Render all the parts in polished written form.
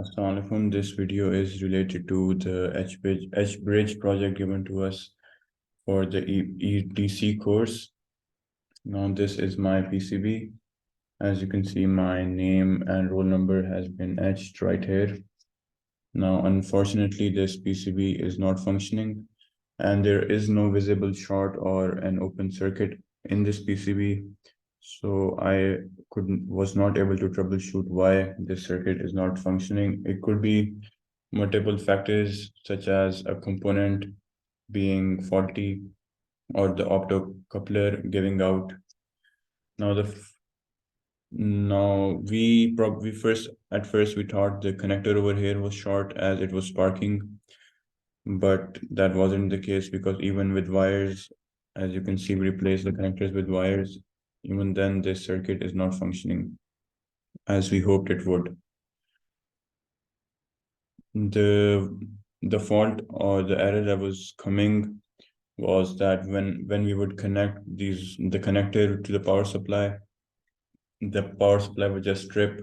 Assalamu alaikum. This video is related to the H-Bridge project given to us for the EDC course. Now this is my PCB. As you can see, my name and roll number has been etched right here. Now, unfortunately, this PCB is not functioning and there is no visible short or an open circuit in this PCB. So I was not able to troubleshoot why this circuit is not functioning. It could be multiple factors such as a component being faulty or the optocoupler giving out. Now at first we thought the connector over here was short as it was sparking, but that wasn't the case because even with wires, as you can see, we replaced the connectors with wires. Even then, this circuit is not functioning as we hoped it would. The fault or the error that was coming was that when we would connect the connector to the power supply would just trip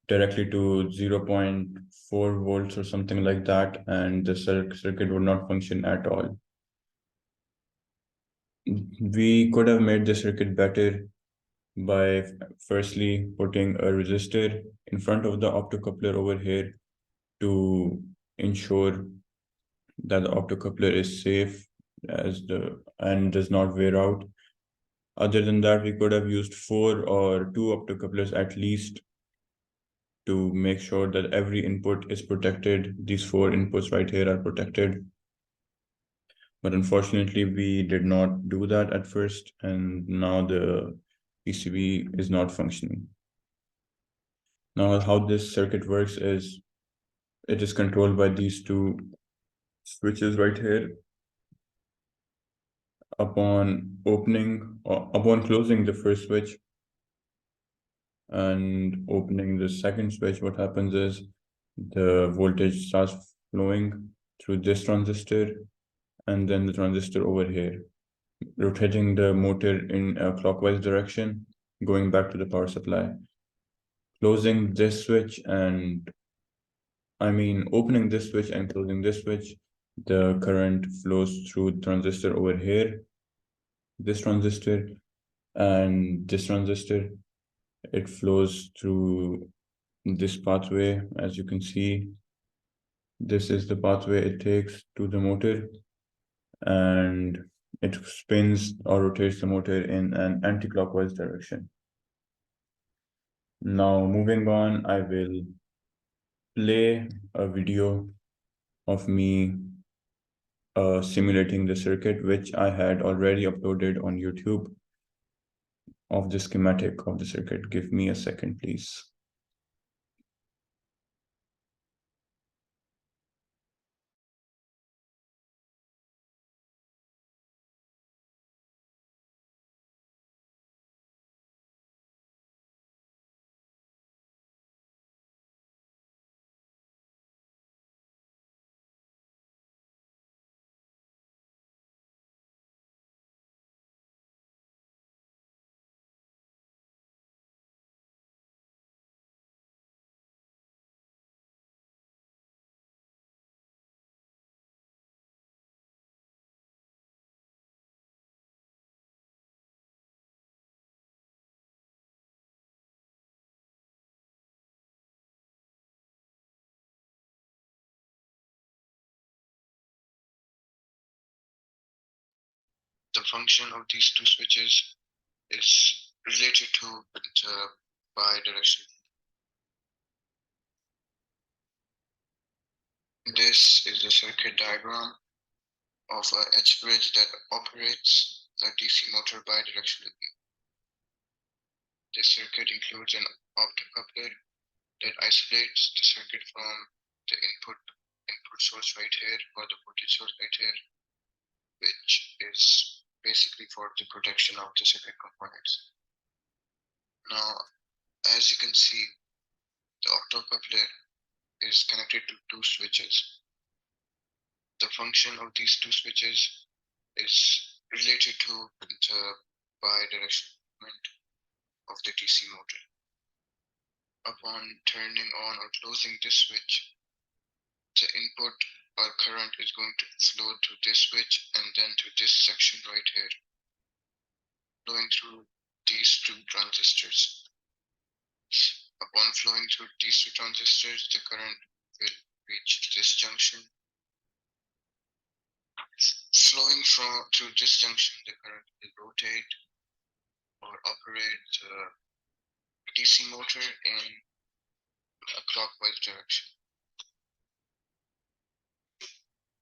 directly to 0.4 volts or something like that, and the circuit would not function at all. We could have made the circuit better by firstly putting a resistor in front of the optocoupler over here to ensure that the optocoupler is safe and does not wear out. Other than that, we could have used 4 or 2 optocouplers at least to make sure that every input is protected. These 4 inputs right here are protected. But unfortunately, we did not do that at first, and now the PCB is not functioning. Now, how this circuit works is it is controlled by these 2 switches right here. Upon closing the first switch and opening the second switch, what happens is the voltage starts flowing through this transistor and then the transistor over here, rotating the motor in a clockwise direction, going back to the power supply. Opening this switch and closing this switch, the current flows through the transistor over here, this transistor, and this transistor. It flows through this pathway. As you can see, this is the pathway it takes to the motor, and it spins or rotates the motor in an anti-clockwise direction. Now, moving on, I will play a video of me simulating the circuit, which I had already uploaded on YouTube, of the schematic of the circuit. Give me a second, please. The function of these 2 switches is related to the bidirectional. This is the circuit diagram of a H-bridge that operates a DC motor bidirectionally. This circuit includes an optocoupler that isolates the circuit from the input source right here, or the voltage source right here, which is basically for the protection of the circuit components. Now, as you can see, the optocoupler is connected to 2 switches. The function of these 2 switches is related to the bidirectional movement of the DC motor. Upon turning on or closing this switch, the input or current is going to flow to this switch and then to this section right here, flowing through these two transistors. Upon flowing through these two transistors, the current will reach this junction. Flowing through this junction, the current will rotate or operate the DC motor in a clockwise direction.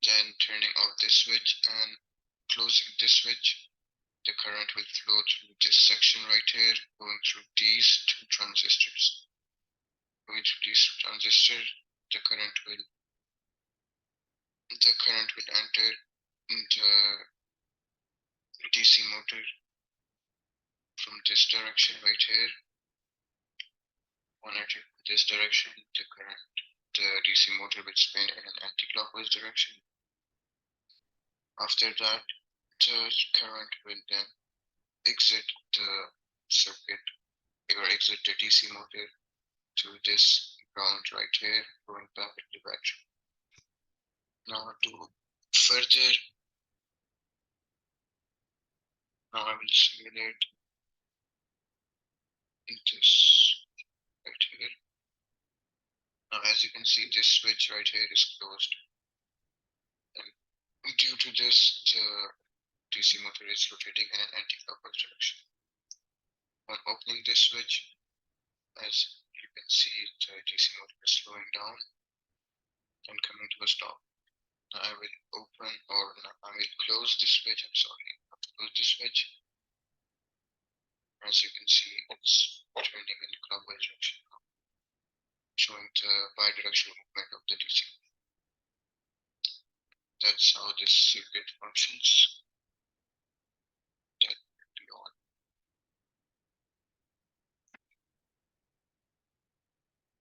Then turning off this switch and closing this switch, the current will flow through this section right here, going through these two transistors. Going through these two transistors, the current will enter the DC motor from this direction right here. When enter this direction, the DC motor will spin in an anti-clockwise direction. After that, the current will then exit the circuit or exit the DC motor to this ground right here, going back into the battery. Now I will simulate this right here. Now as you can see, this switch right here is closed. And due to this, the DC motor is rotating in an anti-clockwise direction. On opening this switch, as you can see, the DC motor is slowing down and coming to a stop. Now I will close this switch. Close this switch. As you can see, it's turning in the clockwise direction, showing the bidirectional movement of the DC. That's how this circuit functions. That will be all.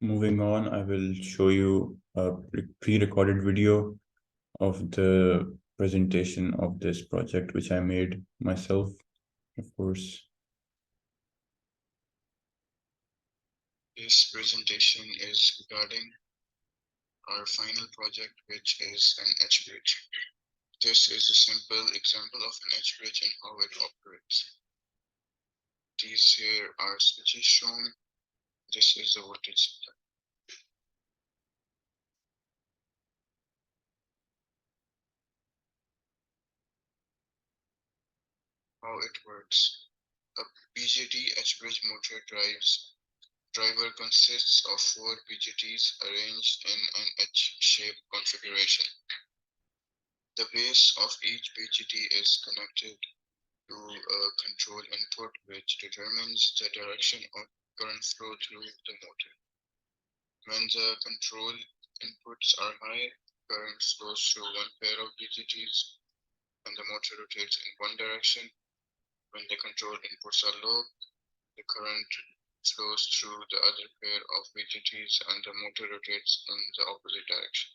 Moving on, I will show you a pre-recorded video of the presentation of this project, which I made myself, of course. This presentation is regarding our final project, which is an edge bridge. This is a simple example of an edge bridge and how it operates. These here are switches shown. This is the voltage setup. How it works. A BJT edge bridge motor driver consists of 4 BJTs arranged in an H-shaped configuration. The base of each BJT is connected to a control input which determines the direction of current flow through the motor. When the control inputs are high, current flows through one pair of BJTs and the motor rotates in one direction. When the control inputs are low, the current flows through the other pair of BJTs and the motor rotates in the opposite direction.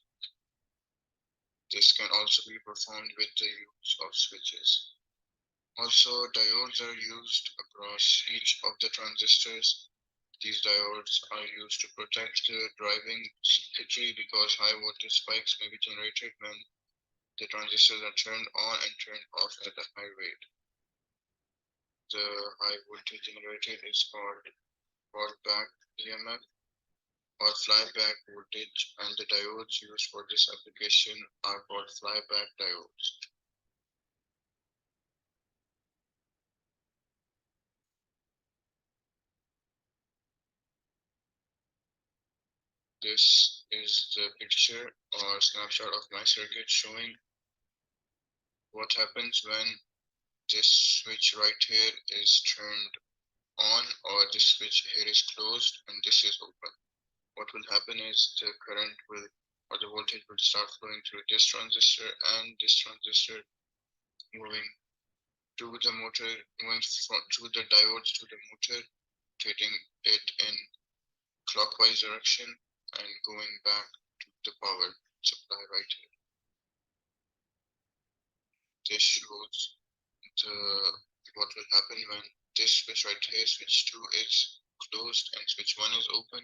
This can also be performed with the use of switches. Also, diodes are used across each of the transistors. These diodes are used to protect the driving circuitry because high voltage spikes may be generated when the transistors are turned on and turned off at a high rate. The high voltage generated is called fallback EMF or flyback voltage, and the diodes used for this application are called flyback diodes. This is the picture or snapshot of my circuit showing what happens when this switch right here is turned on or this switch here is closed and this is open. What will happen is the current will or the voltage will start flowing through this transistor and this transistor, moving through the motor, through the diodes to the motor, rotating it in clockwise direction and going back to the power supply right here. This shows what will happen when this switch right here, switch 2, is closed and switch 1 is open,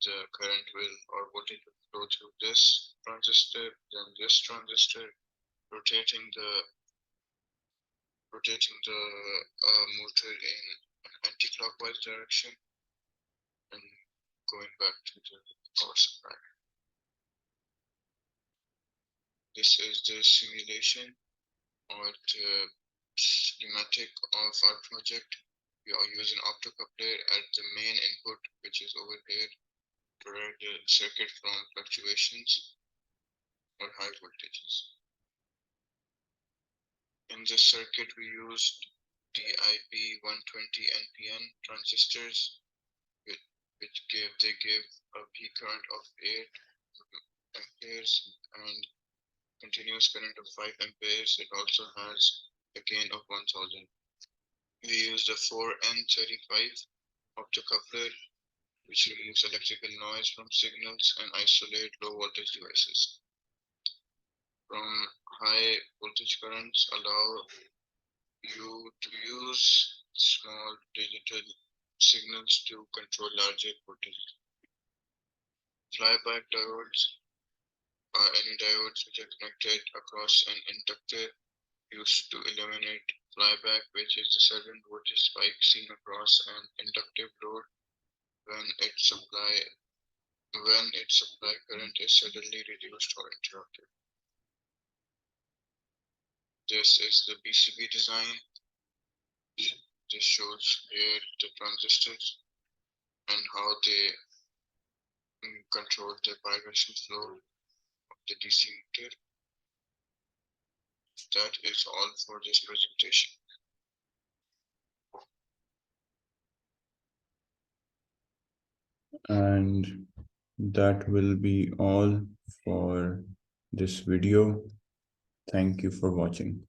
the current will or voltage will flow through this transistor, then this transistor, rotating the motor in an anti-clockwise direction and going back to the power supply. This is the simulation or the schematic of our project. We are using optocoupler at the main input, which is over here, to protect the circuit from fluctuations or high voltages. In this circuit, we used DIP 120 NPN transistors, which give a peak current of 8 amperes and continuous current of 5 amperes. It also has a gain of 1000. We used a 4N35 optocoupler, which removes electrical noise from signals and isolate low voltage devices. From high voltage currents allow you to use small digital signals to control larger voltages. Flyback diodes are any diodes which are connected across an inductor used to eliminate flyback, which is the sudden voltage spike seen across an inductive load when its supply current is suddenly reduced or interrupted. This is the PCB design. This shows here the transistors and how they control the bidirectional flow of the DC meter. That is all for this presentation. And that will be all for this video. Thank you for watching.